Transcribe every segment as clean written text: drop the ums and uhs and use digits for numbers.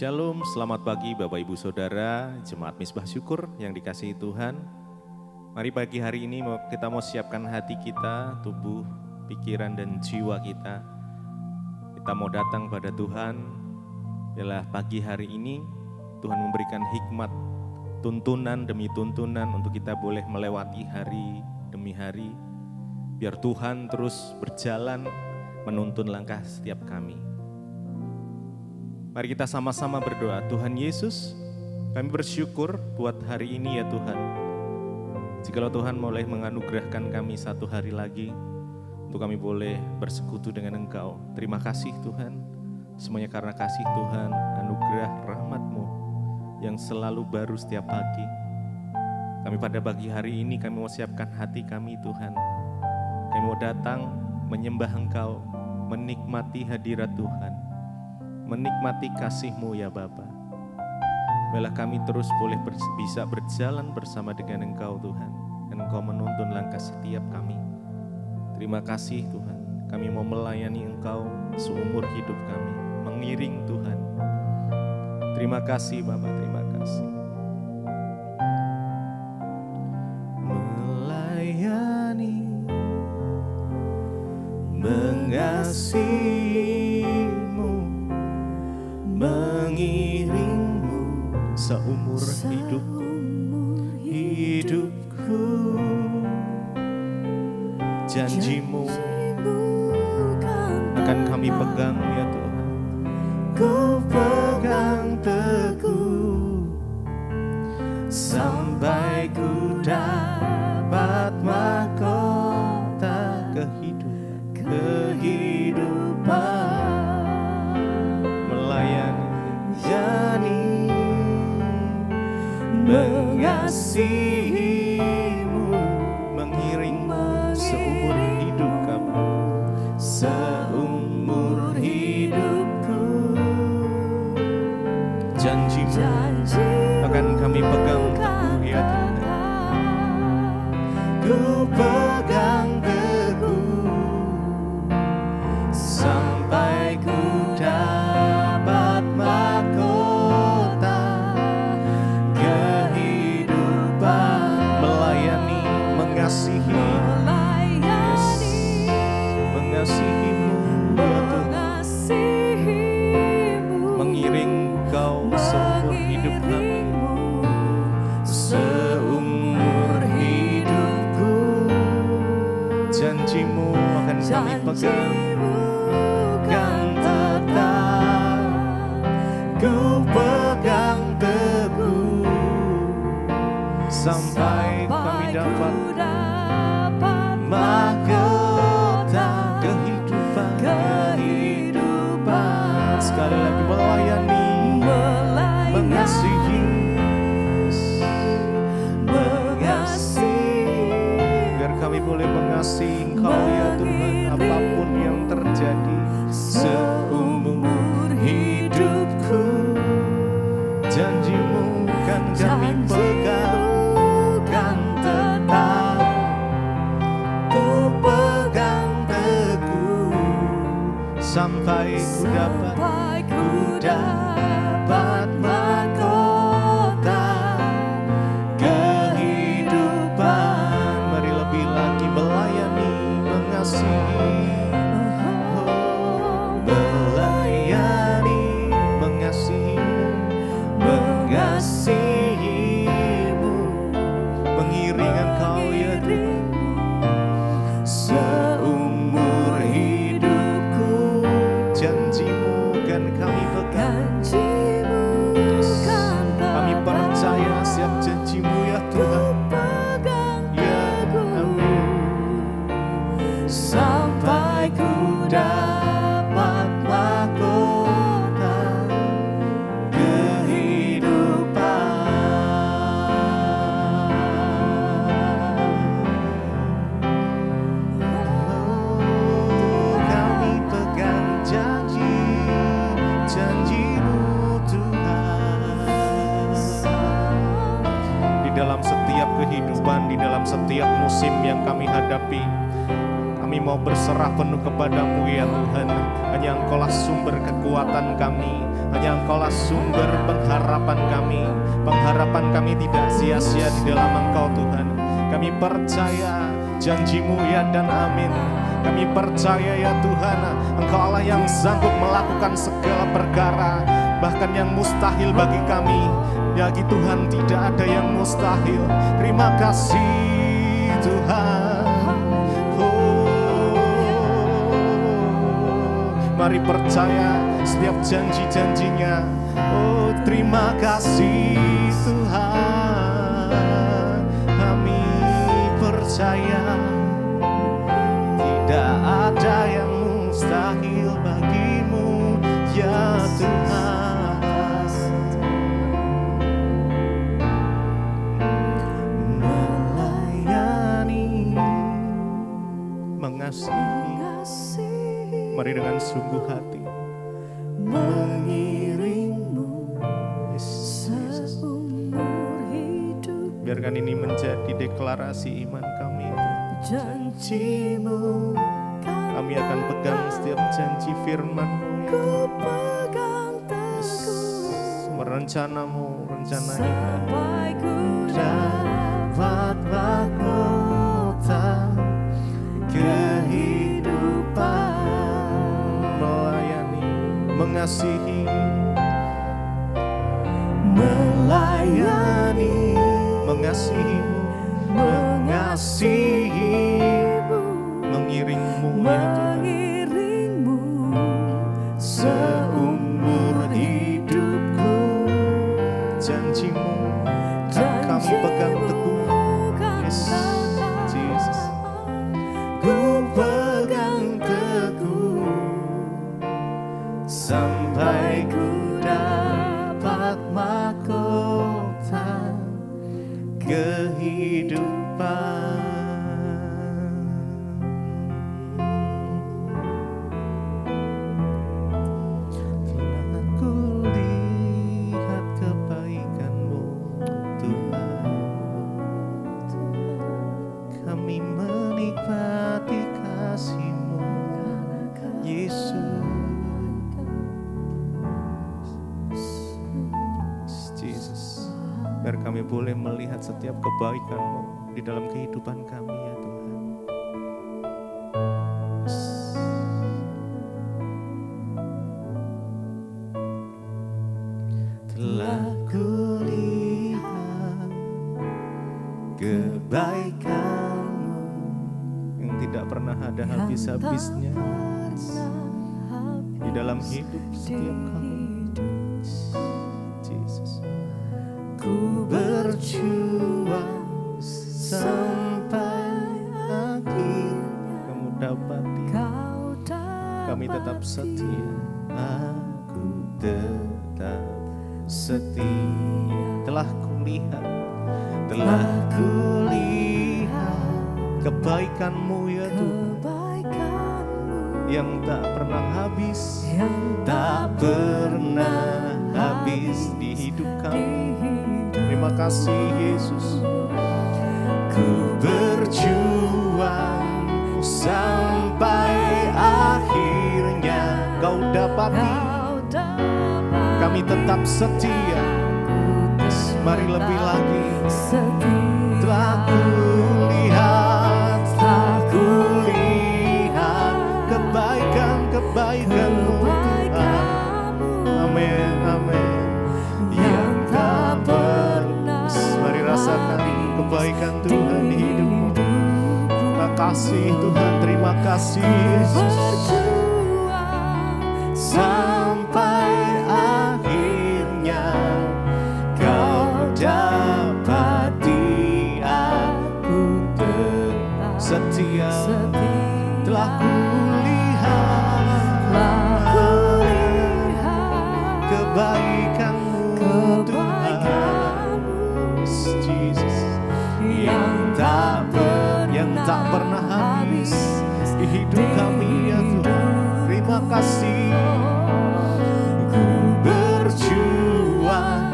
Shalom, selamat pagi Bapak Ibu Saudara, Jemaat Misbah Syukur yang dikasihi Tuhan. Mari pagi hari ini kita mau siapkan hati kita, tubuh, pikiran dan jiwa kita. Kita mau datang pada Tuhan, biarlah pagi hari ini Tuhan memberikan hikmat, tuntunan demi tuntunan untuk kita boleh melewati hari demi hari. Biar Tuhan terus berjalan menuntun langkah setiap kami. Mari kita sama-sama berdoa. Tuhan Yesus, kami bersyukur buat hari ini ya Tuhan. Jikalau Tuhan boleh menganugerahkan kami satu hari lagi, untuk kami boleh bersekutu dengan Engkau. Terima kasih Tuhan, semuanya karena kasih Tuhan, anugerah rahmat-Mu yang selalu baru setiap pagi. Kami pada pagi hari ini kami mau siapkan hati kami Tuhan. Kami mau datang menyembah Engkau, menikmati hadirat Tuhan. Menikmati kasih-Mu ya Bapa. Biarlah kami terus boleh bisa berjalan bersama dengan Engkau Tuhan. Dan Engkau menuntun langkah setiap kami. Terima kasih Tuhan. Kami mau melayani Engkau seumur hidup kami. Mengiring Tuhan. Terima kasih Bapa, terima kasih. Melayani, mengasihi-Mu, mengiring-Mu seumur hidupku. Janji-Mu akan kami pegang ya Tuhan. Ku pegang teguh sampai ku dapat mahkota kehidupan. Mengasihi-Mu, mengiring-Mu seumur hidup kami, seumur hidupku. Janji-Mu akan kami pegang teguh ya Tuhan. Ku pegang teguh sampai ku dapat mahkota mengasihi-Mu ya Tuhan, mengiring Kau seumur hidup kami, seumur hidupku. Janji-Mu akan kami pegang, kan tetap ku pegang teguh sampai kami dapat mahkota kehidupan. Sekali lagi melayani, mengasihi, biar kami boleh mengasihi Engkau ya Tuhan, apapun yang terjadi seumur hidupku. Janji-Mu kan kami pegang, kan tetap ku pegang teguh sampai ku dapat mahkota kehidupan. Mari lebih lagi melayani, mengasihi, melayani, mengasihi-Mu, mengiring Engkau ya Tuhan seumur hidupku. Janji-Mu kan kami pegang, kami percaya setiap janji-Mu ya Tuhan. Ya amin. Sampai ku dapat mahkota kehidupan. Kami pegang janji-Mu Tuhan. Di dalam setiap kehidupan, di dalam setiap musim yang kami hadapi, kami mau berserah penuh kepada-Mu ya Tuhan. Hanya Engkaulah sumber kekuatan kami, Hanya Engkaulah sumber pengharapan kami. Pengharapan kami tidak sia-sia di dalam Engkau Tuhan. Kami percaya janji-Mu ya dan amin. Kami percaya ya Tuhan, Engkau Allah yang sanggup melakukan segala perkara, bahkan yang mustahil bagi kami. Bagi Tuhan tidak ada yang mustahil. Terima kasih Tuhan. Mari percaya setiap janji-janjinya. Oh, terima kasih Tuhan. Kami percaya tidak ada yang mustahil bagi-Mu ya Tuhan. Melayani, mengasihi, mari dengan sungguh hati mengiring-Mu seumur hidup. Biarkan ini menjadi deklarasi iman kami. Janji-Mu, kami akan pegang setiap janji firman-Mu ya Tuhan. Rencana-Mu, rencana sampai ku dapat mahkota kehidupan. Melayani, mengasihi, melayani, mengasihi-Mu, mengasihi-Mu, mengiring-Mu ya Tuhan, seumur hidupku. Janji-Mu kami pegang teguh. Yes, Jesus, ku pegang teguh sampai ku dapat mahkota kehidupan. Telah ku lihat kebaikan-Mu Tuhan, kami menikmati kasih-Mu Yesus. Jesus, biar kami boleh melihat setiap kebaikan-Mu di dalam kehidupan kami ya Tuhan. Telah kulihat kebaikan-Mu yang tidak pernah ada habis-habisnya di dalam hidup setiap kami. Jesus, ku berjuang sampai akhir. Kamu dapati, kami tetap setia. Aku tetap setia. Telah kulihat kebaikan-Mu ya Tuhan, yang tak pernah habis, tak pernah habis di hidup kami. Terima kasih Yesus. Ku berjuang sampai akhirnya Kau dapati. Kami tetap setia. Mari lebih lagi. Telah kulihat kebaikan-kebaikan-Mu Tuhan. Amin, amin. Yang tak pernah. Mari rasakan kebaikan Tuhan di hidupmu. Terima kasih Tuhan, terima kasih Yesus. Sampai akhirnya Kau dapati aku tetap setia. Telah kulihat kebaikan-Mu Tuhan, Jesus, yang tak pernah habis di hidup kami ya Tuhan. Terima kasih. Ku berjuang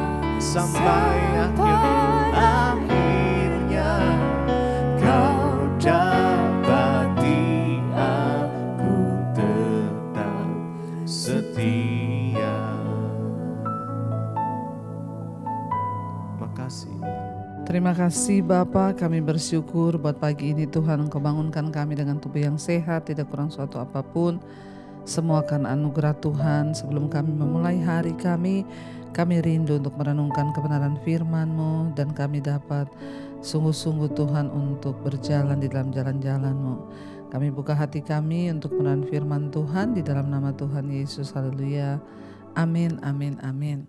sampai akhirnya Kau dapati aku tetap setia. kasih Bapa, kami bersyukur buat pagi ini Tuhan Engkau bangunkan kami dengan tubuh yang sehat, tidak kurang suatu apapun. Semua karena anugerah Tuhan. Sebelum kami memulai hari kami rindu untuk merenungkan kebenaran firman-Mu, dan kami dapat sungguh-sungguh Tuhan untuk berjalan di dalam jalan-jalan-Mu. Kami buka hati kami untuk kebenaran firman Tuhan di dalam nama Tuhan Yesus. Haleluya. Amin, amin, amin.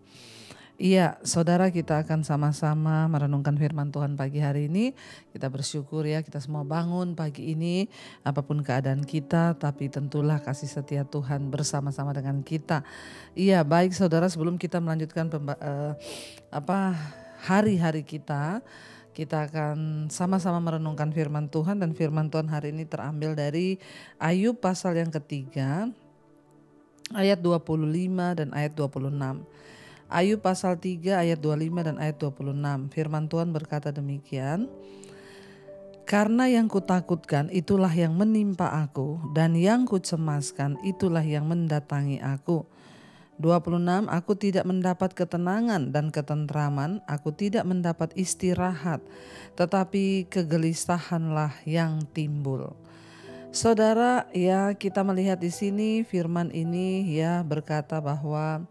Iya, saudara, kita akan sama-sama merenungkan firman Tuhan pagi hari ini. Kita bersyukur ya, kita semua bangun pagi ini, apapun keadaan kita, tapi tentulah kasih setia Tuhan bersama-sama dengan kita. Iya, baik saudara, sebelum kita melanjutkan hari-hari kita akan sama-sama merenungkan firman Tuhan, dan firman Tuhan hari ini terambil dari Ayub pasal yang ketiga, ayat 25 dan ayat 26. Ayub pasal 3 ayat 25 dan ayat 26. Firman Tuhan berkata demikian. Karena yang kutakutkan itulah yang menimpa aku, dan yang kucemaskan itulah yang mendatangi aku. 26. Aku tidak mendapat ketenangan dan ketentraman, aku tidak mendapat istirahat, tetapi kegelisahanlah yang timbul. Saudara, ya, kita melihat di sini firman ini ya berkata bahwa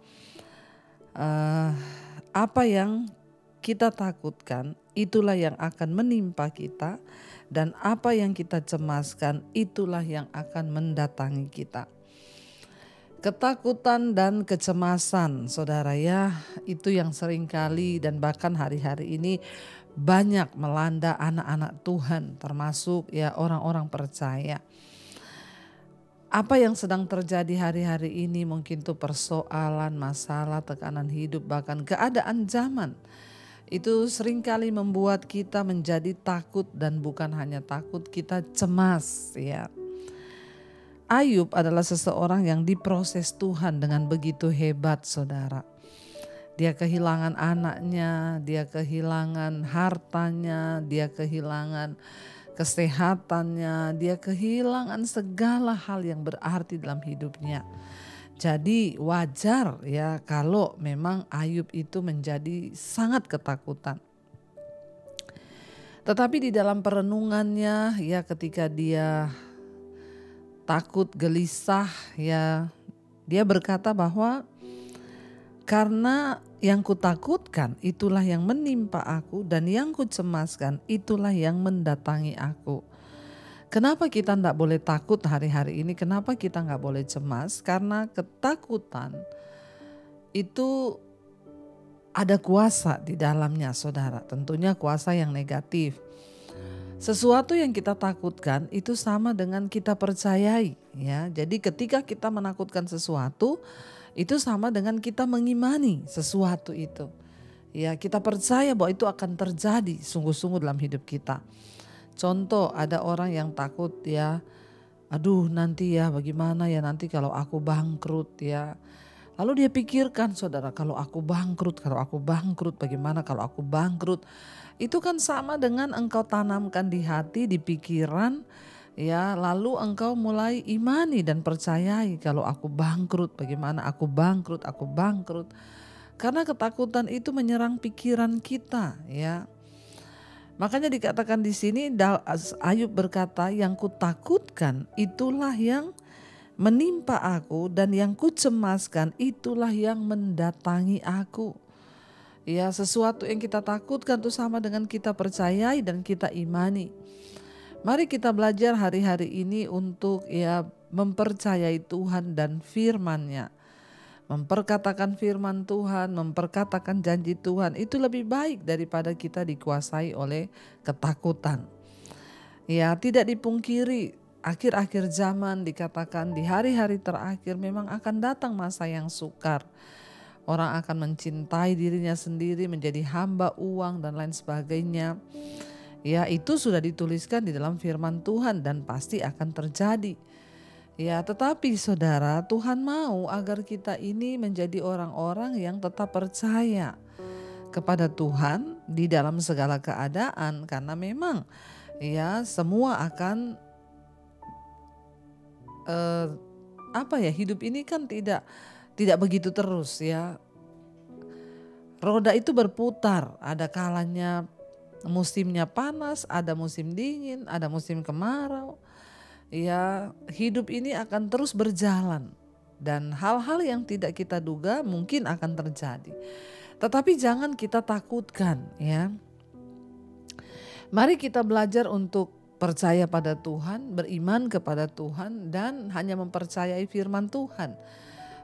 apa yang kita takutkan itulah yang akan menimpa kita, dan apa yang kita cemaskan itulah yang akan mendatangi kita. Ketakutan dan kecemasan, saudara ya, itu yang seringkali dan bahkan hari-hari ini banyak melanda anak-anak Tuhan, termasuk ya orang-orang percaya. Apa yang sedang terjadi hari-hari ini mungkin itu persoalan, masalah, tekanan hidup, bahkan keadaan zaman. Itu seringkali membuat kita menjadi takut, dan bukan hanya takut, kita cemas ya. Ayub adalah seseorang yang diproses Tuhan dengan begitu hebat, saudara. Dia kehilangan anaknya, dia kehilangan hartanya, dia kehilangan kesehatannya, dia kehilangan segala hal yang berarti dalam hidupnya. Jadi wajar ya kalau memang Ayub itu menjadi sangat ketakutan. Tetapi di dalam perenungannya ya, ketika dia takut, gelisah ya, dia berkata bahwa karena yang kutakutkan itulah yang menimpa aku, dan yang kucemaskan itulah yang mendatangi aku. Kenapa kita tidak boleh takut hari-hari ini? Kenapa kita nggak boleh cemas? Karena ketakutan itu ada kuasa di dalamnya, saudara. Tentunya kuasa yang negatif. Sesuatu yang kita takutkan itu sama dengan kita percayai ya. Jadi ketika kita menakutkan sesuatu, itu sama dengan kita mengimani sesuatu itu. Ya, kita percaya bahwa itu akan terjadi sungguh-sungguh dalam hidup kita. Contoh, ada orang yang takut ya, aduh nanti ya bagaimana ya nanti kalau aku bangkrut ya. Lalu dia pikirkan, saudara, kalau aku bangkrut bagaimana kalau aku bangkrut. Itu kan sama dengan engkau tanamkan di hati, di pikiran ya, lalu engkau mulai imani dan percayai kalau aku bangkrut, bagaimana aku bangkrut. Karena ketakutan itu menyerang pikiran kita ya. Makanya dikatakan di sini Ayub berkata, yang kutakutkan itulah yang menimpa aku, dan yang kucemaskan itulah yang mendatangi aku. Ya, sesuatu yang kita takutkan itu sama dengan kita percayai dan kita imani. Mari kita belajar hari-hari ini untuk ya mempercayai Tuhan dan firman-Nya. Memperkatakan firman Tuhan, memperkatakan janji Tuhan itu lebih baik daripada kita dikuasai oleh ketakutan. Ya, tidak dipungkiri akhir-akhir zaman dikatakan di hari-hari terakhir memang akan datang masa yang sukar. Orang akan mencintai dirinya sendiri, menjadi hamba uang dan lain sebagainya. Ya, itu sudah dituliskan di dalam firman Tuhan dan pasti akan terjadi. Ya, tetapi saudara, Tuhan mau agar kita ini menjadi orang-orang yang tetap percaya kepada Tuhan di dalam segala keadaan, karena memang ya semua akan hidup ini kan tidak begitu terus ya. Roda itu berputar, ada kalanya musimnya panas, ada musim dingin, ada musim kemarau. Ya, hidup ini akan terus berjalan dan hal-hal yang tidak kita duga mungkin akan terjadi. Tetapi jangan kita takutkan ya. Mari kita belajar untuk percaya pada Tuhan, beriman kepada Tuhan dan hanya mempercayai firman Tuhan.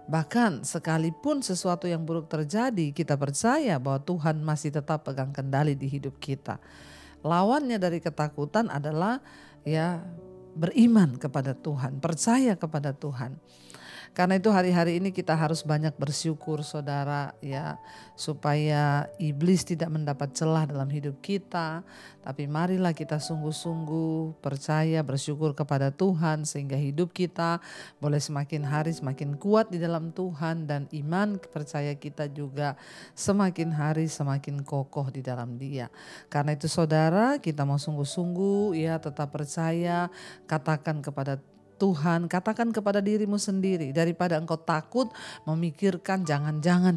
Bahkan sekalipun sesuatu yang buruk terjadi, kita percaya bahwa Tuhan masih tetap pegang kendali di hidup kita. Lawannya dari ketakutan adalah ya beriman kepada Tuhan, percaya kepada Tuhan. Karena itu hari-hari ini kita harus banyak bersyukur saudara ya, supaya iblis tidak mendapat celah dalam hidup kita. Tapi marilah kita sungguh-sungguh percaya, bersyukur kepada Tuhan sehingga hidup kita boleh semakin hari semakin kuat di dalam Tuhan, dan iman percaya kita juga semakin hari semakin kokoh di dalam Dia. Karena itu saudara, kita mau sungguh-sungguh ya tetap percaya, katakan kepada Tuhan, katakan kepada dirimu sendiri, daripada engkau takut memikirkan jangan-jangan,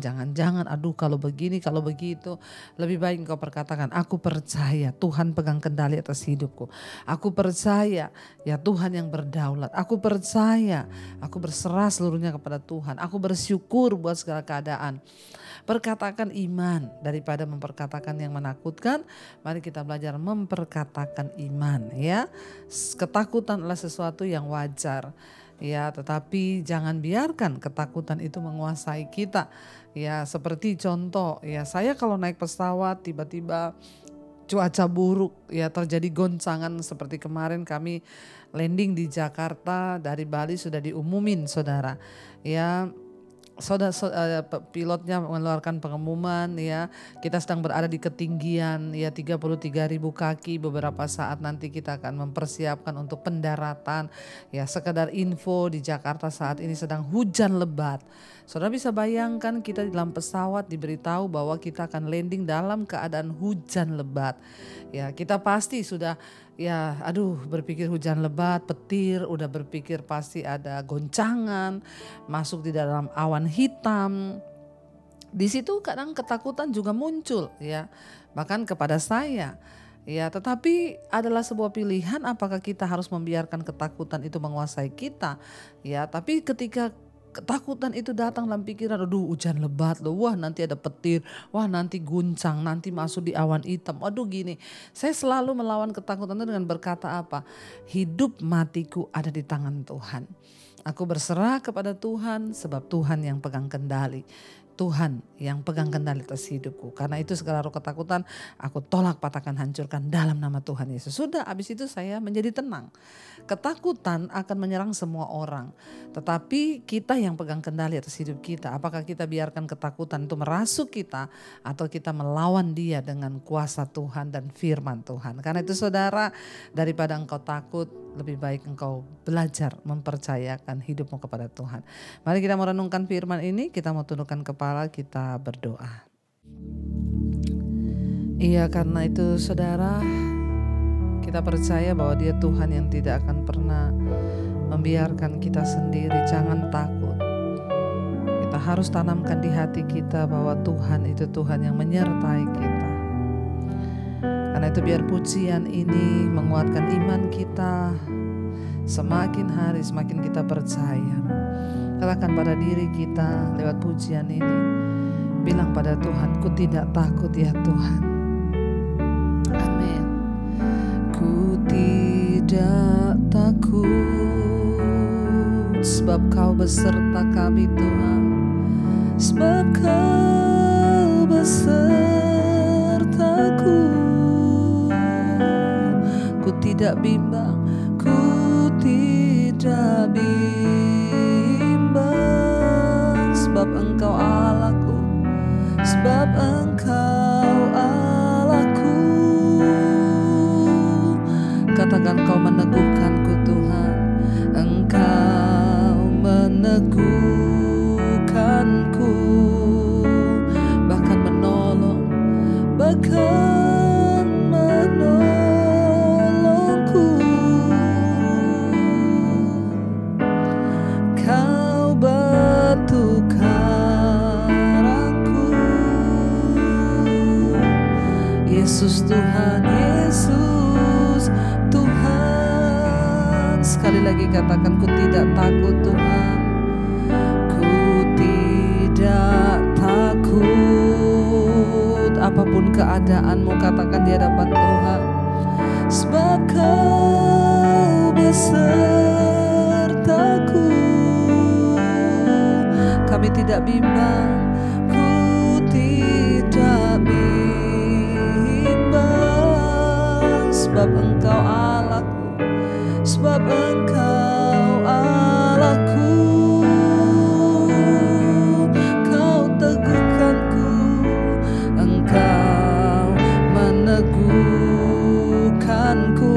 aduh kalau begini, kalau begitu, lebih baik engkau perkatakan, aku percaya Tuhan pegang kendali atas hidupku. Aku percaya ya Tuhan yang berdaulat. Aku percaya, aku berserah seluruhnya kepada Tuhan. Aku bersyukur buat segala keadaan. Perkatakan iman daripada memperkatakan yang menakutkan. Mari kita belajar memperkatakan iman ya. Ketakutan adalah sesuatu yang wajar ya, tetapi jangan biarkan ketakutan itu menguasai kita. Ya, seperti contoh ya, saya kalau naik pesawat tiba-tiba cuaca buruk ya, terjadi goncangan seperti kemarin kami landing di Jakarta, dari Bali sudah diumumin saudara ya. Pilotnya mengeluarkan pengumuman ya, kita sedang berada di ketinggian ya 33.000 kaki. Beberapa saat nanti kita akan mempersiapkan untuk pendaratan ya. Sekedar info, di Jakarta saat ini sedang hujan lebat. Saudara bisa bayangkan kita di dalam pesawat diberitahu bahwa kita akan landing dalam keadaan hujan lebat ya. Kita pasti sudah ya berpikir hujan lebat, petir, udah berpikir pasti ada goncangan, masuk di dalam awan hitam. Di situ kadang ketakutan juga muncul ya, bahkan kepada saya. Ya, tetapi adalah sebuah pilihan apakah kita harus membiarkan ketakutan itu menguasai kita. Ya, tapi ketika ketakutan itu datang dalam pikiran, aduh hujan lebat loh, wah nanti ada petir, wah nanti guncang, nanti masuk di awan hitam, aduh gini. Saya selalu melawan ketakutan itu dengan berkata apa? Hidup matiku ada di tangan Tuhan. Aku berserah kepada Tuhan sebab Tuhan yang pegang kendali. Tuhan yang pegang kendali atas hidupku. Karena itu segala roh ketakutan aku tolak, patahkan, hancurkan dalam nama Tuhan Yesus. Sudah, habis itu saya menjadi tenang. Ketakutan akan menyerang semua orang. Tetapi kita yang pegang kendali atas hidup kita. Apakah kita biarkan ketakutan itu merasuk kita atau kita melawan dia dengan kuasa Tuhan dan firman Tuhan. Karena itu saudara, daripada engkau takut, lebih baik engkau belajar mempercayakan hidupmu kepada Tuhan. Mari kita merenungkan firman ini, kita mau tundukkan kepala, kita berdoa. Iya, karena itu saudara, kita percaya bahwa dia Tuhan yang tidak akan pernah membiarkan kita sendiri. Jangan takut. Kita harus tanamkan di hati kita bahwa Tuhan itu Tuhan yang menyertai kita. Karena itu biar pujian ini menguatkan iman kita. Semakin hari semakin kita percaya. Katakan pada diri kita lewat pujian ini. Bilang pada Tuhan, ku tidak takut ya Tuhan. Amin. Ku tidak takut sebab Kau beserta kami Tuhan. Sebab Kau besertaku. Ku tidak bimbang, ku tidak bimbang, sebab Engkau Allahku, sebab Engkau Allahku. Katakan, Kau meneguhkanku Tuhan, Engkau meneguhkanku, bahkan menolong, bahkan menolongku. Kau batu karangku, Yesus Tuhan sekali lagi katakan, ku tidak takut Tuhan. Ku tidak takut apapun keadaanmu, katakan di hadapan Tuhan. Sebab Kau besertaku. Kami tidak bimbang, ku tidak bimbang. Sebab Engkau Allahku, sebab Engkau Allahku. Kau teguhkanku, Engkau meneguhkanku,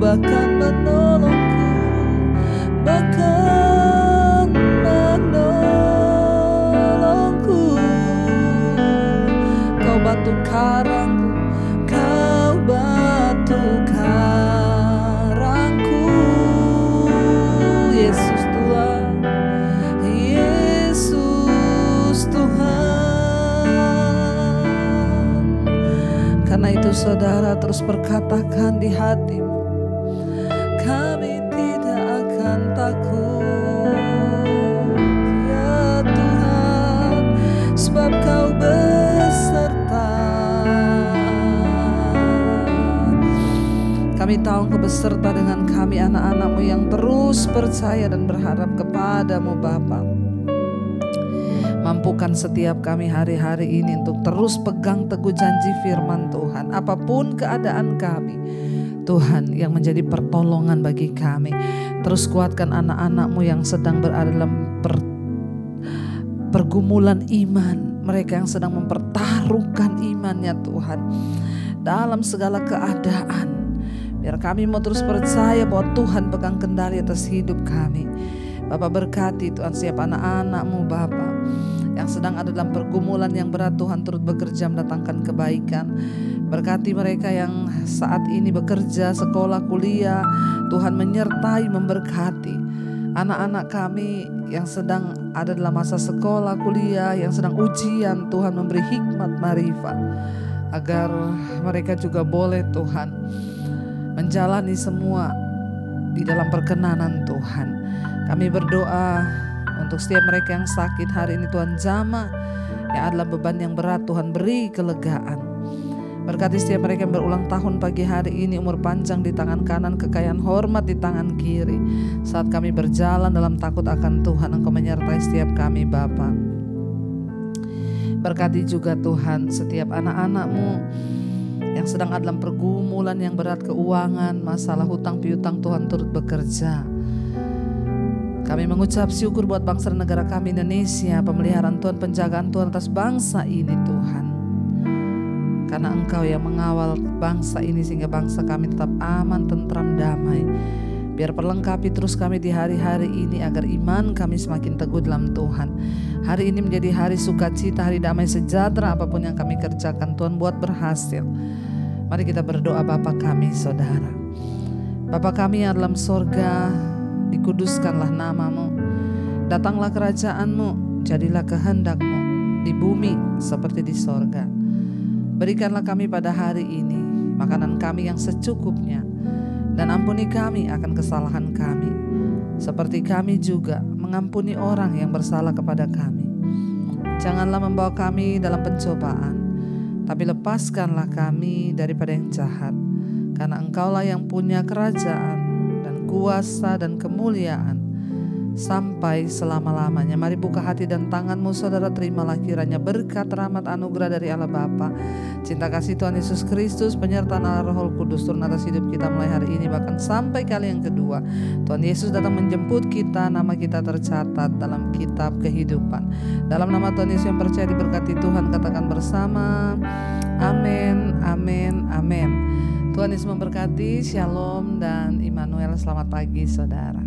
bahkan menolongku, bahkan menolongku. Kau batu karangku, Kau batu karangku. Yesus Tuhan, Yesus Tuhan. Karena itu saudara terus berkatakan di hatimu, kami tidak akan takut ya Tuhan, sebab Kau beserta. Kami tahu Engkau beserta dengan kami anak-anak-Mu yang terus percaya dan berharap kepada-Mu Bapa. Mampukan setiap kami hari-hari ini untuk terus pegang teguh janji firman Tuhan. Apapun keadaan kami, Tuhan yang menjadi pertolongan bagi kami. Terus kuatkan anak-anak-Mu yang sedang berada dalam pergumulan iman. Mereka yang sedang mempertaruhkan imannya Tuhan dalam segala keadaan. Biar kami mau terus percaya bahwa Tuhan pegang kendali atas hidup kami. Bapak berkati Tuhan setiap anak-anak-Mu Bapak yang sedang ada dalam pergumulan yang berat. Tuhan turut bekerja mendatangkan kebaikan. Berkati mereka yang saat ini bekerja, sekolah, kuliah. Tuhan menyertai, memberkati anak-anak kami yang sedang ada dalam masa sekolah, kuliah, yang sedang ujian. Tuhan memberi hikmat marifat agar mereka juga boleh Tuhan menjalani semua di dalam perkenanan Tuhan. Kami berdoa untuk setiap mereka yang sakit hari ini, Tuhan jamah yang adalah beban yang berat, Tuhan beri kelegaan. Berkati setiap mereka yang berulang tahun pagi hari ini, umur panjang di tangan kanan, kekayaan hormat di tangan kiri. Saat kami berjalan dalam takut akan Tuhan, Engkau menyertai setiap kami Bapa. Berkati juga Tuhan setiap anak-anak-Mu yang sedang ada dalam pergumulan yang berat, keuangan, masalah hutang piutang. Tuhan turut bekerja. Kami mengucap syukur buat bangsa dan negara kami Indonesia, pemeliharaan Tuhan, penjagaan Tuhan atas bangsa ini Tuhan. Karena Engkau yang mengawal bangsa ini sehingga bangsa kami tetap aman, tentram, damai. Biar perlengkapi terus kami di hari-hari ini agar iman kami semakin teguh dalam Tuhan. Hari ini menjadi hari sukacita, hari damai sejahtera. Apapun yang kami kerjakan Tuhan buat berhasil. Mari kita berdoa. Bapa kami saudara, Bapa kami yang dalam sorga, dikuduskanlah nama-Mu, datanglah kerajaan-Mu, jadilah kehendak-Mu di bumi seperti di sorga. Berikanlah kami pada hari ini makanan kami yang secukupnya, dan ampuni kami akan kesalahan kami, seperti kami juga mengampuni orang yang bersalah kepada kami. Janganlah membawa kami dalam pencobaan, tapi lepaskanlah kami daripada yang jahat, karena Engkaulah yang punya kerajaan dan kuasa dan kemuliaan sampai selama-lamanya. Mari buka hati dan tanganmu saudara, terimalah kiranya berkat, rahmat, anugerah dari Allah Bapa, cinta kasih Tuhan Yesus Kristus, penyertaan Allah Roh Kudus turun atas hidup kita mulai hari ini bahkan sampai kali yang kedua. Tuhan Yesus datang menjemput kita, nama kita tercatat dalam kitab kehidupan. Dalam nama Tuhan Yesus yang percaya diberkati Tuhan, katakan bersama amin, amin, amin. Tuhan Yesus memberkati. Shalom dan Immanuel. Selamat pagi saudara.